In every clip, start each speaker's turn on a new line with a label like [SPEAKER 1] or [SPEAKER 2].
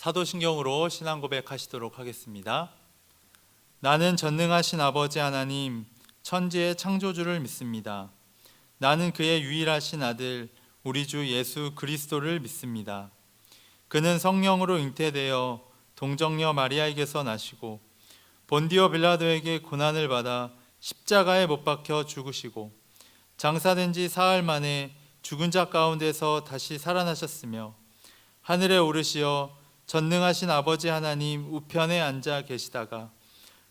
[SPEAKER 1] 사도신경으로 신앙 고백하시도록 하겠습니다. 나는 전능하신 아버지 하나님, 천지의 창조주를 믿습니다. 나는 그의 유일하신 아들, 우리 주 예수 그리스도를 믿습니다. 그는 성령으로 잉태되어 동정녀 마리아에게서 나시고 본디오 빌라도에게 고난을 받아 십자가에 못 박혀 죽으시고 장사된 지 사흘 만에 죽은 자 가운데서 다시 살아나셨으며 하늘에 오르시어 전능하신 아버지 하나님 우편에 앉아 계시다가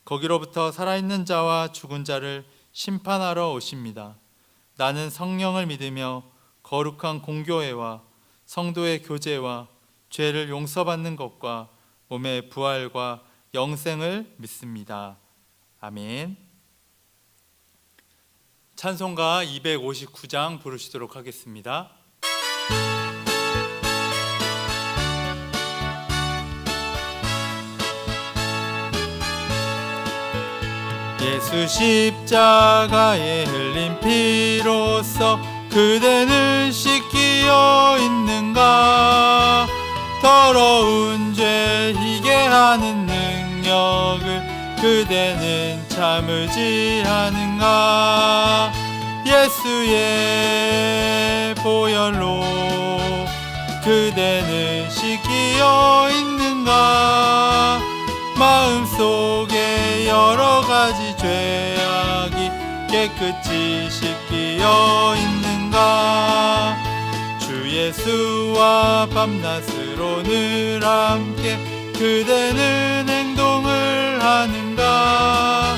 [SPEAKER 1] 거기로부터 살아있는 자와 죽은 자를 심판하러 오십니다. 나는 성령을 믿으며 거룩한 공교회와 성도의 교제와 죄를 용서받는 것과 몸의 부활과 영생을 믿습니다. 아멘. 찬송가 259장 부르시도록 하겠습니다. 예수 십자가에 흘린 피로써 그대는 씻기어 있는가? 더러운 죄 희게 하는 능력을 그대는 참으지 않은가? 예수의 보혈로 그대는 씻기어 있는가? 마음속에 여러 가지 죄악이 깨끗이 씻기어 있는가? 주 예수와 밤낮으로 늘 함께 그대는 행동을 하는가?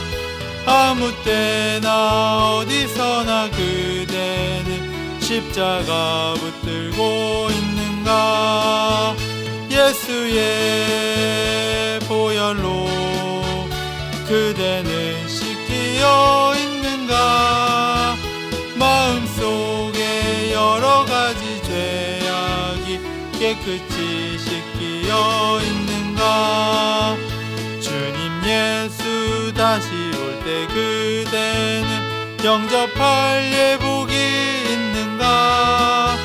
[SPEAKER 1] 아무 때나 어디서나 그대는 십자가 붙들고 있는가? 예수의 보혈로 그대는 씻기어 있는가? 마음속에 여러 가지 죄악이 깨끗이 씻기어 있는가? 주님 예수 다시 올 때 그대는 영접할 예복이 있는가?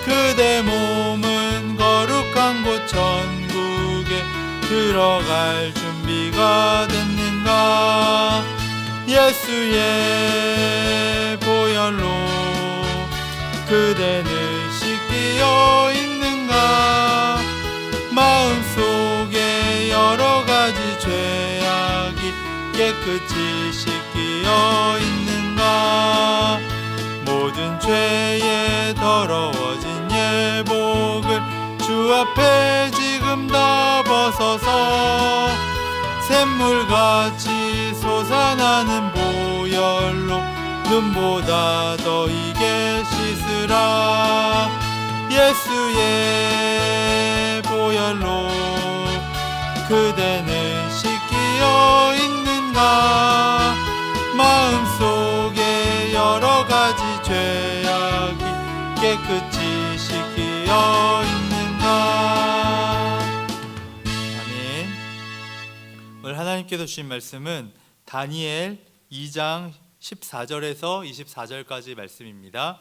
[SPEAKER 1] 그대 몸은 거룩한 곳 천국에 들어갈 준비가 됐는가? 예수의 보혈로 그대는 씻기어 있는가? 마음속에 여러 가지 죄악이 깨끗이 씻기어 있는가? 모든 죄에 더러워진 예복을 주 앞에 지금 다 벗어서 샘물같이 솟아나는 보혈로 눈보다 더 이게 씻으라. 예수의 보혈로 그대는 씻기어 있는가? 마음속에 여러 가지 죄악이 깨끗이 씻기어 있는가? 아멘. 오늘 하나님께서 주신 말씀은 다니엘 2장 14절에서 24절까지 말씀입니다.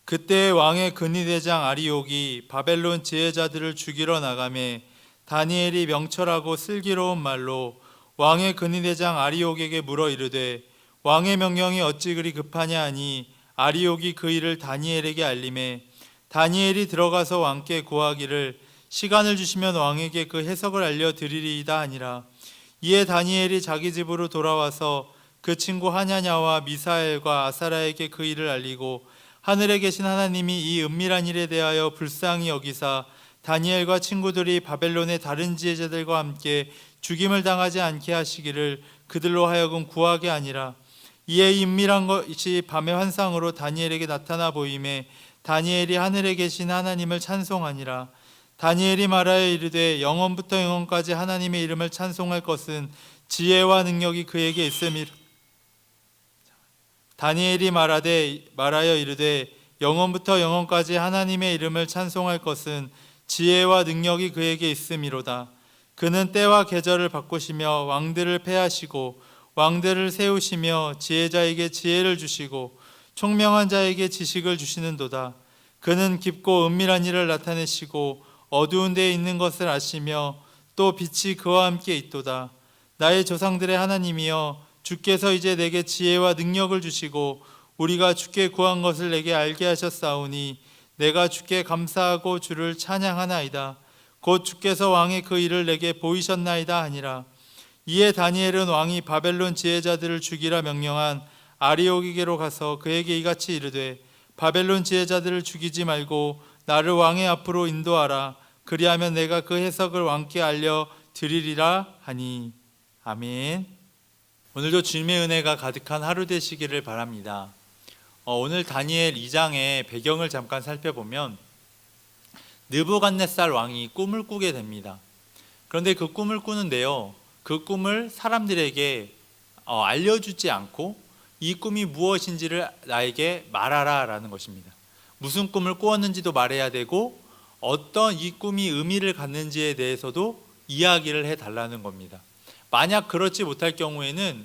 [SPEAKER 1] 그때 왕의 근위대장 아리옥이 바벨론 지혜자들을 죽이러 나가매 다니엘이 명철하고 슬기로운 말로 왕의 근위대장 아리옥에게 물어 이르되 왕의 명령이 어찌 그리 급하냐 하니 아리옥이 그 일을 다니엘에게 알림해 다니엘이 들어가서 왕께 고하기를 시간을 주시면 왕에게 그 해석을 알려드리리이다 하니라. 이에 다니엘이 자기 집으로 돌아와서 그 친구 하냐냐와 미사엘과 아사라에게 그 일을 알리고 하늘에 계신 하나님이 이 은밀한 일에 대하여 불쌍히 여기사 다니엘과 친구들이 바벨론의 다른 지혜자들과 함께 죽임을 당하지 않게 하시기를 그들로 하여금 구하게 아니라. 이에 이 은밀한 것이 밤의 환상으로 다니엘에게 나타나 보임에 다니엘이 하늘에 계신 하나님을 찬송하니라. 다니엘이 말하여 이르되 영원부터 영원까지 하나님의 이름을 찬송할 것은 지혜와 능력이 그에게 있음이라. 다니엘이 말하여 이르되 영원부터 영원까지 하나님의 이름을 찬송할 것은 지혜와 능력이 그에게 있음이로다. 그는 때와 계절을 바꾸시며 왕들을 패하시고 왕들을 세우시며 지혜자에게 지혜를 주시고 총명한 자에게 지식을 주시는도다. 그는 깊고 은밀한 일을 나타내시고 어두운 데에 있는 것을 아시며 또 빛이 그와 함께 있도다. 나의 조상들의 하나님이여, 주께서 이제 내게 지혜와 능력을 주시고 우리가 주께 구한 것을 내게 알게 하셨사오니 내가 주께 감사하고 주를 찬양하나이다. 곧 주께서 왕의 그 일을 내게 보이셨나이다 하니라. 이에 다니엘은 왕이 바벨론 지혜자들을 죽이라 명령한 아리오기게로 가서 그에게 이같이 이르되, 바벨론 지혜자들을 죽이지 말고 나를 왕의 앞으로 인도하라. 그리하면 내가 그 해석을 왕께 알려 드리리라 하니. 아멘. 오늘도 주님의 은혜가 가득한 하루 되시기를 바랍니다. 오늘 다니엘 2장의 배경을 잠깐 살펴보면 느부갓네살 왕이 꿈을 꾸게 됩니다. 그런데 그 꿈을 꾸는데요, 그 꿈을 사람들에게 알려주지 않고 이 꿈이 무엇인지를 나에게 말하라 라는 것입니다. 무슨 꿈을 꾸었는지도 말해야 되고 어떤 이 꿈이 의미를 갖는지에 대해서도 이야기를 해달라는 겁니다. 만약 그렇지 못할 경우에는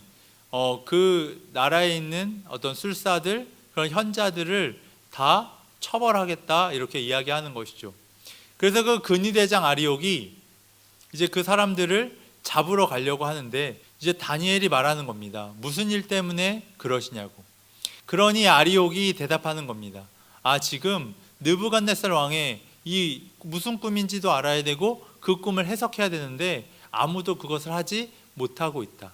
[SPEAKER 1] 그 나라에 있는 어떤 술사들, 그런 현자들을 다 처벌하겠다 이렇게 이야기하는 것이죠. 그래서 그 근위대장 아리옥이 이제 그 사람들을 잡으러 가려고 하는데 이제 다니엘이 말하는 겁니다. 무슨 일 때문에 그러시냐고. 그러니 아리옥이 대답하는 겁니다. 지금 느부갓네살 왕의 이 무슨 꿈인지도 알아야 되고 그 꿈을 해석해야 되는데 아무도 그것을 하지 못하고 있다.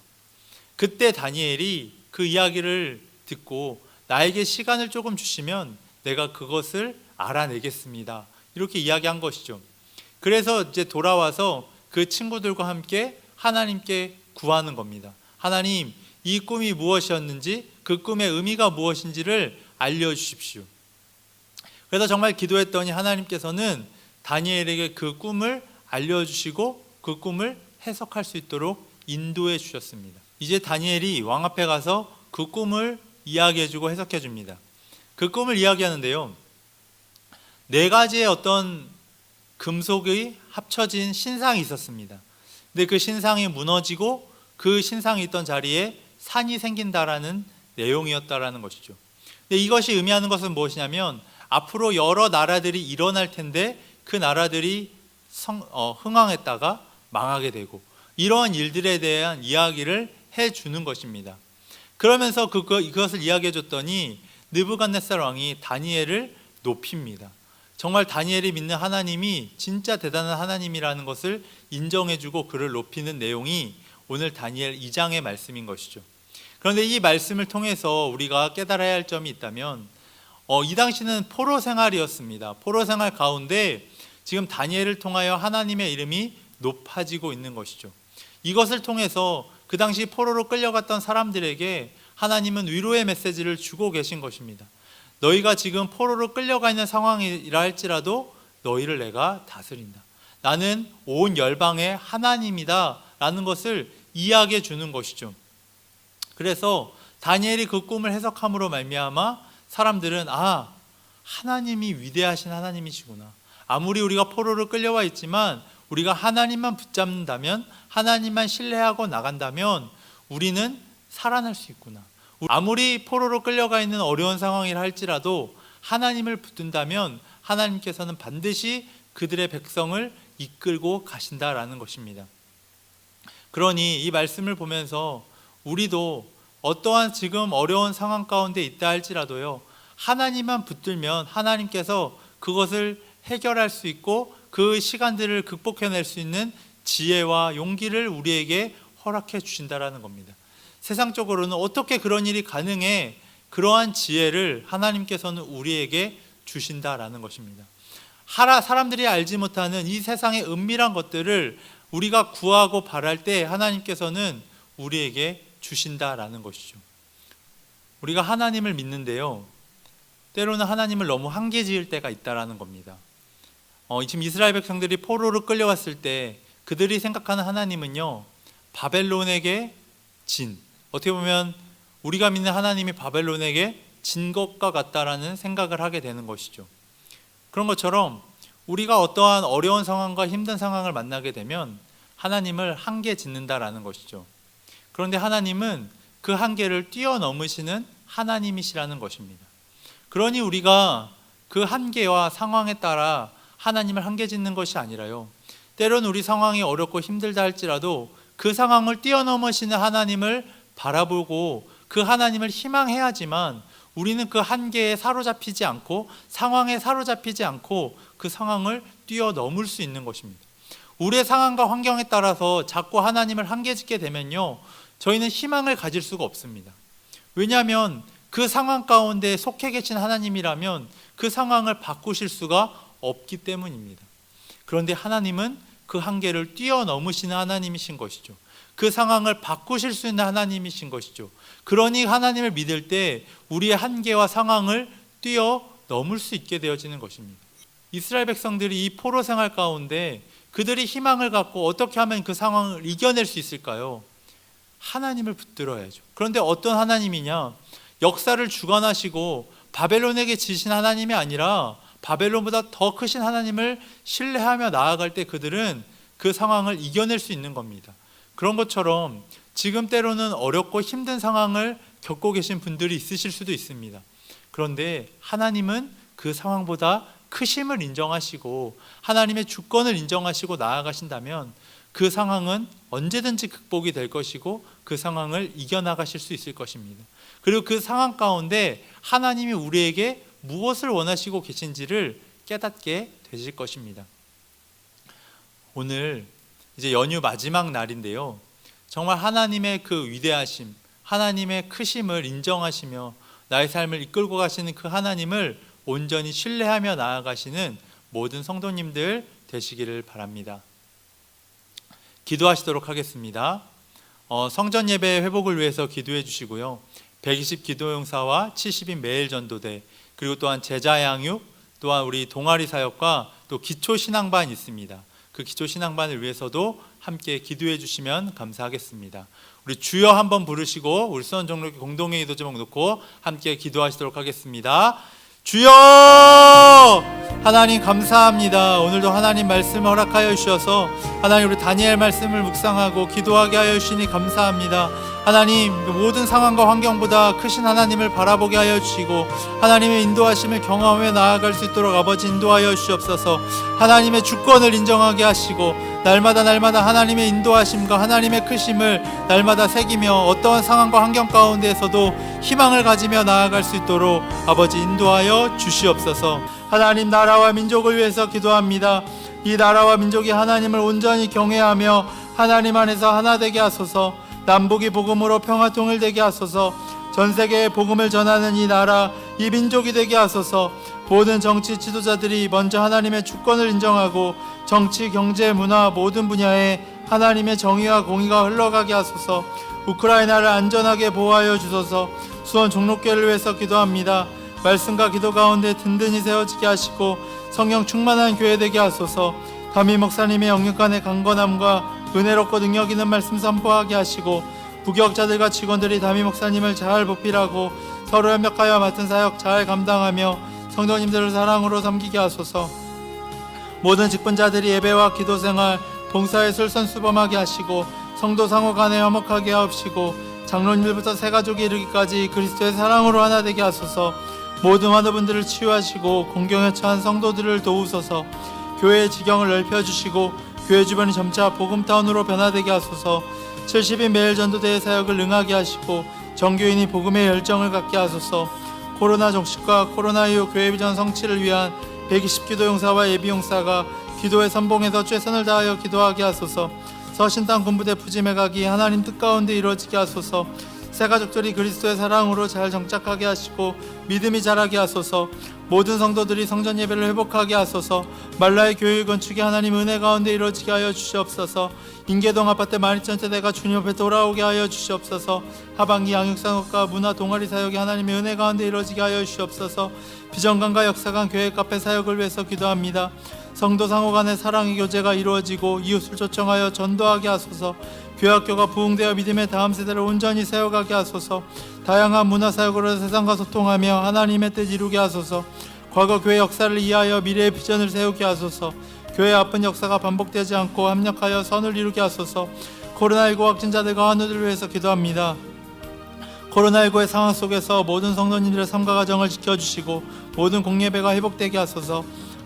[SPEAKER 1] 그때 다니엘이 그 이야기를 듣고 나에게 시간을 조금 주시면 내가 그것을 알아내겠습니다. 이렇게 이야기한 것이죠. 그래서 이제 돌아와서 그 친구들과 함께 하나님께 구하는 겁니다. 하나님, 이 꿈이 무엇이었는지, 그 꿈의 의미가 무엇인지를 알려주십시오. 그래서 정말 기도했더니 하나님께서는 다니엘에게 그 꿈을 알려주시고 그 꿈을 해석할 수 있도록 인도해 주셨습니다. 이제 다니엘이 왕 앞에 가서 그 꿈을 이야기해주고 해석해줍니다. 그 꿈을 이야기하는데요, 4가지의 어떤 금속이 합쳐진 신상이 있었습니다. 근데 그 신상이 무너지고 그 신상이 있던 자리에 산이 생긴다라는 내용이었다라는 것이죠. 근데 이것이 의미하는 것은 무엇이냐면 앞으로 여러 나라들이 일어날 텐데 그 나라들이 흥왕했다가 망하게 되고 이러한 일들에 대한 이야기를 해주는 것입니다. 그러면서 그것을 이야기해 줬더니 느부갓네살 왕이 다니엘을 높입니다. 정말 다니엘이 믿는 하나님이 진짜 대단한 하나님이라는 것을 인정해주고 그를 높이는 내용이 오늘 다니엘 2장의 말씀인 것이죠. 그런데 이 말씀을 통해서 우리가 깨달아야 할 점이 있다면 이 당시는 포로 생활이었습니다. 포로 생활 가운데 지금 다니엘을 통하여 하나님의 이름이 높아지고 있는 것이죠. 이것을 통해서 그 당시 포로로 끌려갔던 사람들에게 하나님은 위로의 메시지를 주고 계신 것입니다. 너희가 지금 포로로 끌려가 있는 상황이라 할지라도 너희를 내가 다스린다. 나는 온 열방의 하나님이다 라는 것을 이야기해 주는 것이죠. 그래서 다니엘이 그 꿈을 해석함으로 말미암아 사람들은 하나님이 위대하신 하나님이시구나. 아무리 우리가 포로로 끌려와 있지만 우리가 하나님만 붙잡는다면, 하나님만 신뢰하고 나간다면 우리는 살아날 수 있구나. 아무리 포로로 끌려가 있는 어려운 상황이라 할지라도 하나님을 붙든다면 하나님께서는 반드시 그들의 백성을 이끌고 가신다라는 것입니다. 그러니 이 말씀을 보면서 우리도 어떠한 지금 어려운 상황 가운데 있다 할지라도요, 하나님만 붙들면 하나님께서 그것을 해결할 수 있고 그 시간들을 극복해낼 수 있는 지혜와 용기를 우리에게 허락해 주신다라는 겁니다. 세상적으로는 어떻게 그런 일이 가능해? 그러한 지혜를 하나님께서는 우리에게 주신다라는 것입니다. 사람들이 알지 못하는 이 세상의 은밀한 것들을 우리가 구하고 바랄 때 하나님께서는 우리에게 주신다라는 것이죠. 우리가 하나님을 믿는데요, 때로는 하나님을 너무 한계 지을 때가 있다라는 겁니다. 지금 이스라엘 백성들이 포로로 끌려갔을 때 그들이 생각하는 하나님은요, 바벨론에게 진, 어떻게 보면 우리가 믿는 하나님이 바벨론에게 진 것과 같다라는 생각을 하게 되는 것이죠. 그런 것처럼 우리가 어떠한 어려운 상황과 힘든 상황을 만나게 되면 하나님을 한계 짓는다라는 것이죠. 그런데 하나님은 그 한계를 뛰어넘으시는 하나님이시라는 것입니다. 그러니 우리가 그 한계와 상황에 따라 하나님을 한계 짓는 것이 아니라요, 때로는 우리 상황이 어렵고 힘들다 할지라도 그 상황을 뛰어넘으시는 하나님을 바라보고 그 하나님을 희망해야지만 우리는 그 한계에 사로잡히지 않고 상황에 사로잡히지 않고 그 상황을 뛰어넘을 수 있는 것입니다. 우리의 상황과 환경에 따라서 자꾸 하나님을 한계 짓게 되면요, 저희는 희망을 가질 수가 없습니다. 왜냐하면 그 상황 가운데 속해 계신 하나님이라면 그 상황을 바꾸실 수가 없기 때문입니다. 그런데 하나님은 그 한계를 뛰어넘으시는 하나님이신 것이죠. 그 상황을 바꾸실 수 있는 하나님이신 것이죠. 그러니 하나님을 믿을 때 우리의 한계와 상황을 뛰어넘을 수 있게 되어지는 것입니다. 이스라엘 백성들이 이 포로 생활 가운데 그들이 희망을 갖고 어떻게 하면 그 상황을 이겨낼 수 있을까요? 하나님을 붙들어야죠. 그런데 어떤 하나님이냐? 역사를 주관하시고 바벨론에게 지신 하나님이 아니라 바벨론보다 더 크신 하나님을 신뢰하며 나아갈 때 그들은 그 상황을 이겨낼 수 있는 겁니다. 그런 것처럼 지금 때로는 어렵고 힘든 상황을 겪고 계신 분들이 있으실 수도 있습니다. 그런데 하나님은 그 상황보다 크심을 인정하시고 하나님의 주권을 인정하시고 나아가신다면 그 상황은 언제든지 극복이 될 것이고 그 상황을 이겨나가실 수 있을 것입니다. 그리고 그 상황 가운데 하나님이 우리에게 무엇을 원하시고 계신지를 깨닫게 되실 것입니다. 오늘 이제 연휴 마지막 날인데요, 정말 하나님의 그 위대하심, 하나님의 크심을 인정하시며 나의 삶을 이끌고 가시는 그 하나님을 온전히 신뢰하며 나아가시는 모든 성도님들 되시기를 바랍니다. 기도하시도록 하겠습니다. 성전 예배 회복을 위해서 기도해 주시고요, 120 기도용사와 70인 매일 전도대, 그리고 또한 제자 양육, 또한 우리 동아리 사역과 또 기초 신앙반 있습니다. 그 기초 신앙반을 위해서도 함께 기도해 주시면 감사하겠습니다. 우리 주여 한번 부르시고 우리 수원 종로교회 공동회 기도 제목 놓고 함께 기도하시도록 하겠습니다. 주여! 하나님 감사합니다. 오늘도 하나님 말씀을 허락하여 주셔서 하나님 우리 다니엘 말씀을 묵상하고 기도하게 하여 주시니 감사합니다. 하나님 모든 상황과 환경보다 크신 하나님을 바라보게 하여 주시고 하나님의 인도하심을 경험하며 나아갈 수 있도록 아버지 인도하여 주시옵소서. 하나님의 주권을 인정하게 하시고 날마다 하나님의 인도하심과 하나님의 크심을 날마다 새기며 어떠한 상황과 환경 가운데에서도 희망을 가지며 나아갈 수 있도록 아버지 인도하여 주시옵소서. 하나님 나라와 민족을 위해서 기도합니다. 이 나라와 민족이 하나님을 온전히 경외하며 하나님 안에서 하나 되게 하소서. 남북이 복음으로 평화 통일되게 하소서. 전 세계에 복음을 전하는 이 나라, 이 민족이 되게 하소서. 모든 정치 지도자들이 먼저 하나님의 주권을 인정하고 정치, 경제, 문화 모든 분야에 하나님의 정의와 공의가 흘러가게 하소서. 우크라이나를 안전하게 보호하여 주소서. 수원 종로교회를 위해서 기도합니다. 말씀과 기도 가운데 든든히 세워지게 하시고 성령 충만한 교회 되게 하소서. 담임 목사님의 영육간의 강건함과 은혜롭고 능력 있는 말씀 선포하게 하시고 부격자들과 직원들이 담임 목사님을 잘 보필하고 서로 협력하여 맡은 사역 잘 감당하며 성도님들을 사랑으로 섬기게 하소서. 모든 직분자들이 예배와 기도생활, 봉사에 솔선수범하게 하시고 성도 상호 간에 화목하게 하옵시고 장로님들부터 새가족이 이르기까지 그리스도의 사랑으로 하나 되게 하소서. 모든 환우분들을 치유하시고 공경에 처한 성도들을 도우소서. 교회의 지경을 넓혀주시고 교회 주변이 점차 복음타운으로 변화되게 하소서. 70인 매일 전도대의 사역을 응하게 하시고 정교인이 복음의 열정을 갖게 하소서. 코로나 종식과 코로나 이후 교회 비전 성취를 위한 120 기도용사와 예비용사가 기도의 선봉에서 최선을 다하여 기도하게 하소서. 서신당 군부대 푸짐해 가기 하나님 뜻 가운데 이루어지게 하소서. 새 가족들이 그리스도의 사랑으로 잘 정착하게 하시고 믿음이 자라게 하소서. 모든 성도들이 성전 예배를 회복하게 하소서. 말라의 교회 건축이 하나님 은혜 가운데 이루어지게 하여 주시옵소서. 인계동 아파트 12,000세대가 주님 앞에 돌아오게 하여 주시옵소서. 하반기 양육상업과 문화 동아리 사역이 하나님의 은혜 가운데 이루어지게 하여 주시옵소서. 비전관과 역사관 교회 카페 사역을 위해서 기도합니다. 성도 상호 간의 사랑의 교제가 이루어지고 이웃을 초청하여 전도하게 하소서. 교회학교가 부흥되어 믿음의 다음 세대를 온전히 세워가게 하소서. 다양한 문화사역으로 세상과 소통하며 하나님의 뜻 이루게 하소서. 과거 교회 역사를 이해하여 미래의 비전을 세우게 하소서. 교회의 아픈 역사가 반복되지 않고 합력하여 선을 이루게 하소서. 코로나19 확진자들과 환우들을 위해서 기도합니다. 코로나19의 상황 속에서 모든 성도님들의 삶과 가정을 지켜주시고 모든 공예배가 회복되게 하소서.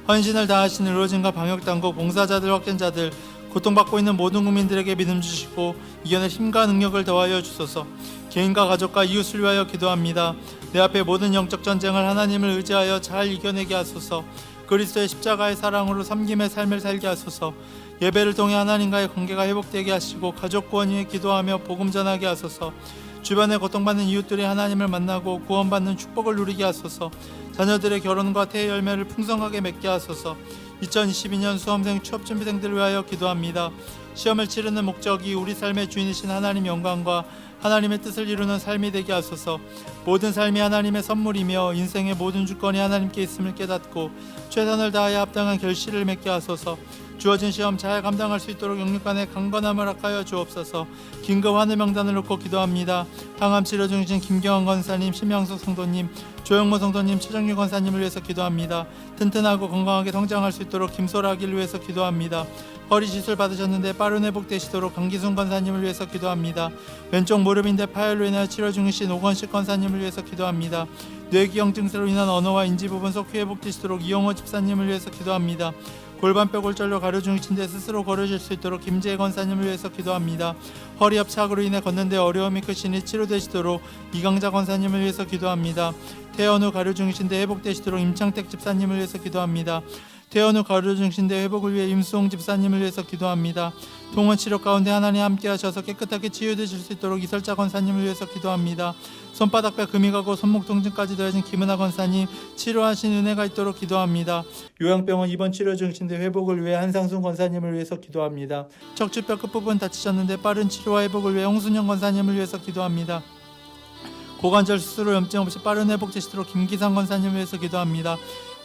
[SPEAKER 1] 헌신을 다하신 의료진과 방역당국, 봉사자들, 확진자들, 고통받고 있는 모든 국민들에게 믿음 주시고 이겨낼 힘과 능력을 더하여 주소서. 개인과 가족과 이웃을 위하여 기도합니다. 내 앞에 모든 영적 전쟁을 하나님을 의지하여 잘 이겨내게 하소서. 그리스도의 십자가의 사랑으로 섬김의 삶을 살게 하소서. 예배를 통해 하나님과의 관계가 회복되게 하시고 가족 구원 위해 기도하며 복음 전하게 하소서. 주변에 고통받는 이웃들이 하나님을 만나고 구원받는 축복을 누리게 하소서. 자녀들의 결혼과 태의 열매를 풍성하게 맺게 하소서. 2022년 수험생 취업준비생들을 위하여 기도합니다. 시험을 치르는 목적이 우리 삶의 주인이신 하나님 영광과 하나님의 뜻을 이루는 삶이 되게 하소서. 모든 삶이 하나님의 선물이며 인생의 모든 주권이 하나님께 있음을 깨닫고 최선을 다하여 합당한 결실을 맺게 하소서. 주어진 시험 잘 감당할 수 있도록 영육간의 강건함을 허락하여 주옵소서. 긴급 환우 명단을 놓고 기도합니다. 항암 치료 중이신 김경환 권사님, 심양숙 성도님, 조영모 성도님, 최정규 권사님을 위해서 기도합니다. 튼튼하고 건강하게 성장할 수 있도록 김소라기를 위해서 기도합니다. 허리 시술 받으셨는데 빠른 회복되시도록 강기순 권사님을 위해서 기도합니다. 왼쪽 무릎인데 파열로 인하여 치료 중이신 오건식 권사님을 위해서 기도합니다. 뇌기형 증세로 인한 언어와 인지 부분 속히 회복되시도록 이용호 집사님을 위해서 기도합니다. 골반뼈 골절로 가려 중이신데 스스로 걸으실 수 있도록 김재혜 권사님을 위해서 기도합니다. 허리 협착으로 인해 걷는데 어려움이 크시니 치료되시도록 이강자 권사님을 위해서 기도합니다. 퇴원 후 가려 중이신데 회복되시도록 임창택 집사님을 위해서 기도합니다. 퇴원 후 가려 중이신데 회복을 위해 임수홍 집사님을 위해서 기도합니다. 동원 치료 가운데 하나님 함께 하셔서 깨끗하게 치유되실 수 있도록 이설자 권사님을 위해서 기도합니다. 손바닥뼈 금이 가고 손목 통증까지 더해진 김은하 권사님 치료하신 은혜가 있도록 기도합니다. 요양병원 입원 치료 중이신데 회복을 위해 한상순 권사님을 위해서 기도합니다. 척추뼈 끝부분 다치셨는데 빠른 치료와 회복을 위해 홍순영 권사님을 위해서 기도합니다. 고관절 수술로 염증 없이 빠른 회복되시도록 김기상 권사님을 위해서 기도합니다.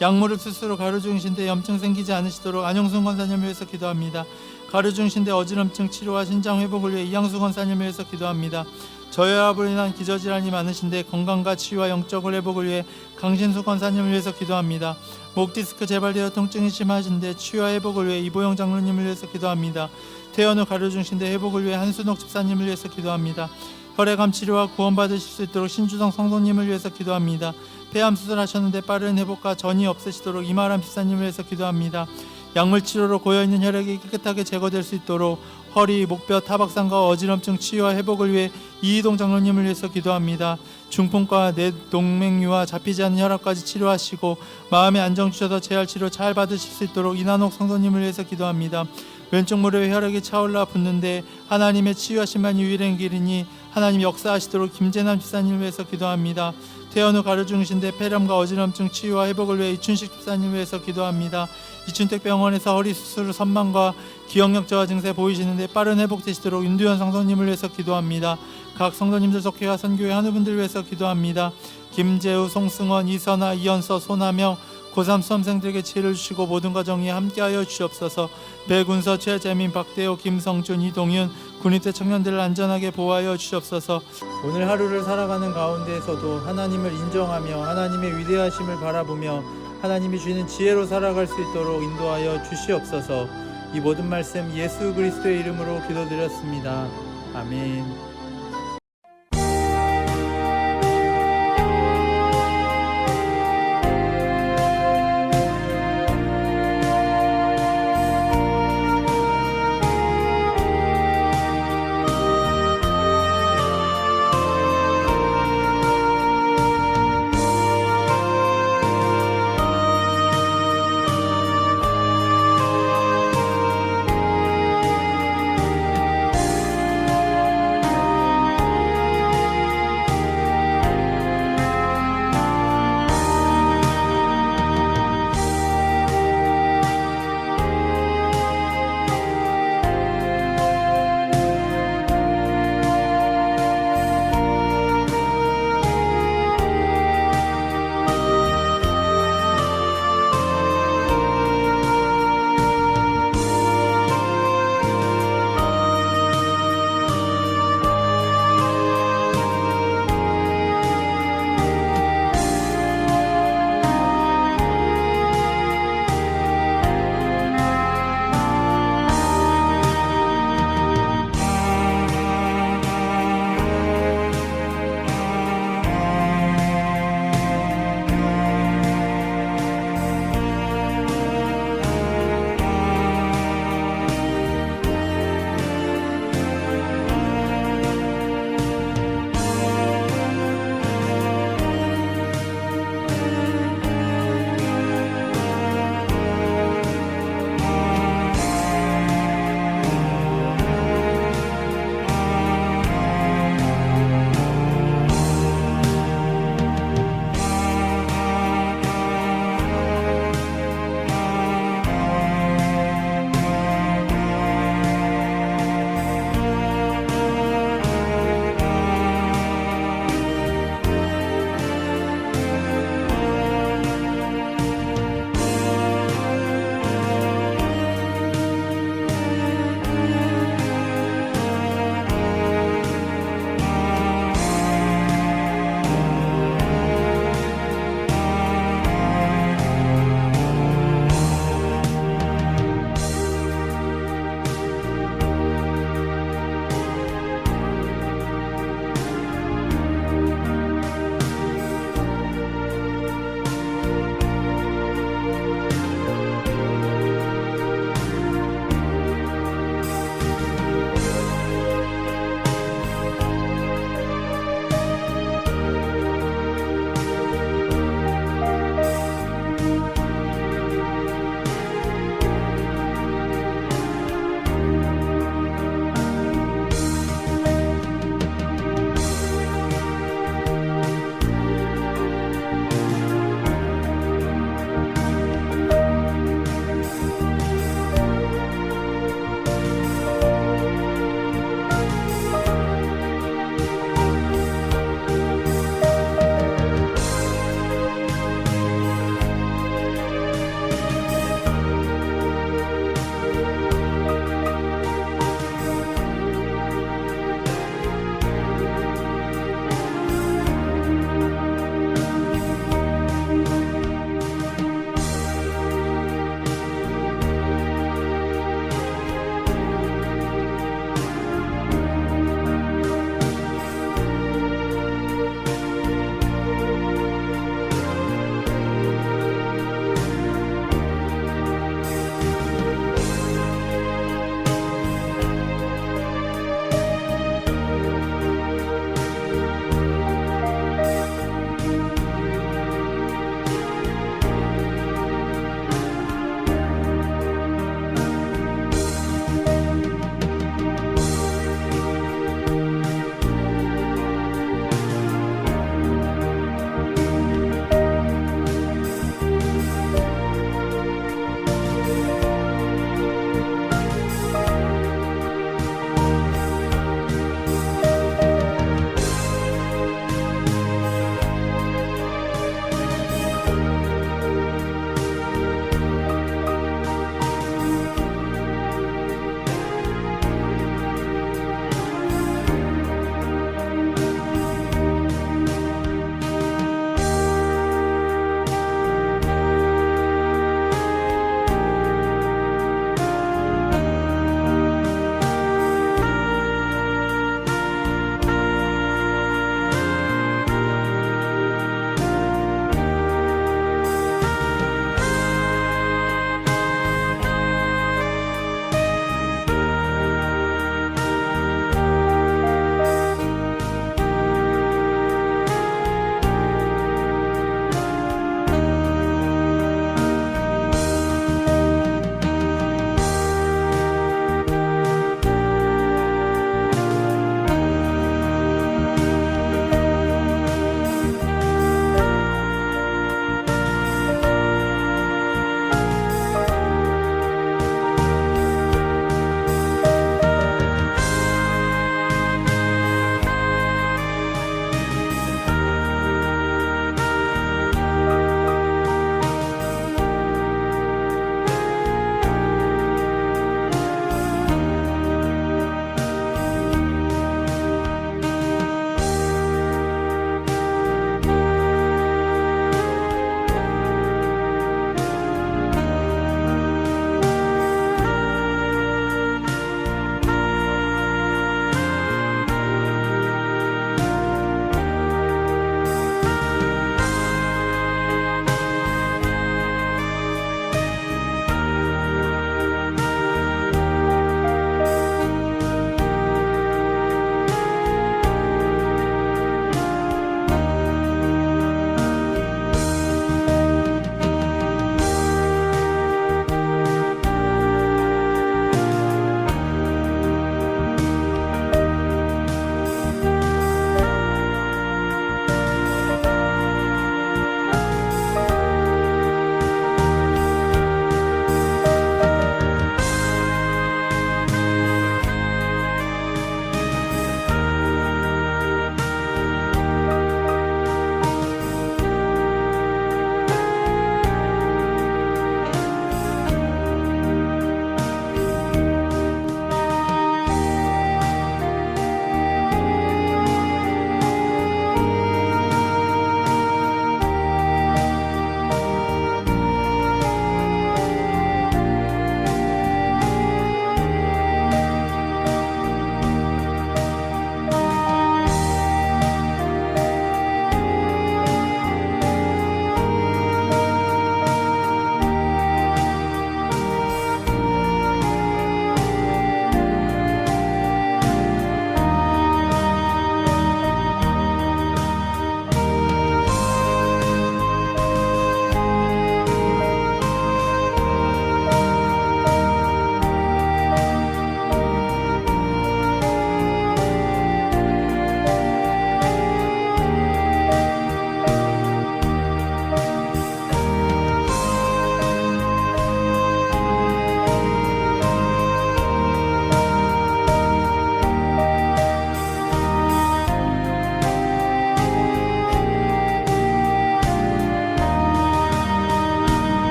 [SPEAKER 1] 양무릎 수술로 가려 중이신데 염증 생기지 않으시도록 안영순 권사님을 위해서 기도합니다. 가려 중이신데 어지럼증 치료와 신장 회복을 위해 이양수 권사님을 위해서 기도합니다. 저혈압으로 인한 기저질환이 많으신데 건강과 치유와 영적 회복을 위해 강신수 권사님을 위해서 기도합니다. 목 디스크 재발되어 통증이 심하신데 치유와 회복을 위해 이보영 장로님을 위해서 기도합니다. 퇴원 후 가려 중이신데 회복을 위해 한순옥 집사님을 위해서 기도합니다. 혈액암 치료와 구원받으실 수 있도록 신주성 성도님을 위해서 기도합니다. 폐암 수술하셨는데 빠른 회복과 전이 없으시도록 이마람 집사님을 위해서 기도합니다. 약물 치료로 고여있는 혈액이 깨끗하게 제거될 수 있도록 허리, 목뼈, 타박상과 어지럼증 치유와 회복을 위해 이희동 장로님을 위해서 기도합니다. 중풍과 뇌동맥류와 잡히지 않는 혈압까지 치료하시고 마음의 안정 주셔서 재활 치료 잘 받으실 수 있도록 이난옥 성도님을 위해서 기도합니다. 왼쪽 무릎에 혈액이 차올라 붓는데 하나님의 치유하심만이 유일한 길이니 하나님 역사하시도록 김재남 집사님을 위해서 기도합니다. 퇴원 후 가려 중이신데 폐렴과 어지럼증 치유와 회복을 위해 이춘식 집사님을 위해서 기도합니다. 이춘택 병원에서 허리 수술 선망과 기억력 저하 증세 보이시는데 빠른 회복되시도록 윤두현 성도님을 위해서 기도합니다. 각 성도님들 속회와 선교회 한우분들 위해서 기도합니다. 김재우, 송승원, 이선아, 이연서, 손하명 고3 수험생들에게 지혜를 주시고 모든 과정에 함께하여 주시옵소서. 배군서, 최재민, 박대호, 김성준, 이동윤 군입대 청년들을 안전하게 보호하여 주시옵소서. 오늘 하루를 살아가는 가운데에서도 하나님을 인정하며 하나님의 위대하심을 바라보며 하나님이 주시는 지혜로 살아갈 수 있도록 인도하여 주시옵소서. 이 모든 말씀 예수 그리스도의 이름으로 기도드렸습니다. 아멘.